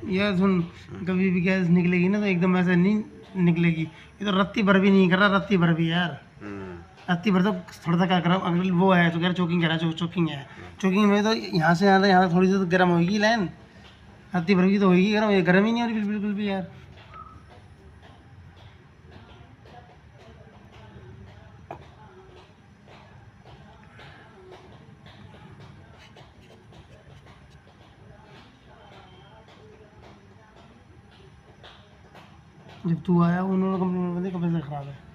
यार सुन, कभी भी गैस निकलेगी ना तो एकदम ऐसे नहीं निकलेगी। ये तो रत्ती भर भी नहीं कर रहा, रत्ती भर भी यार। रत्ती भर तो थोड़ा सा क्या कर रहा हूँ, अगर वो है तो कह रहा चोकिंग कह रहा, चोकिंग है। चोकिंग में तो यहाँ से यहाँ थोड़ी सी तो गर्म होगी लाइन, रत्ती भर की तो होगी गर्म, ये गर्म ही नहीं हो रही बिल्कुल भी यार। जब तू आया उन्होंने कंप्लेंट बंदी कब से खराब है।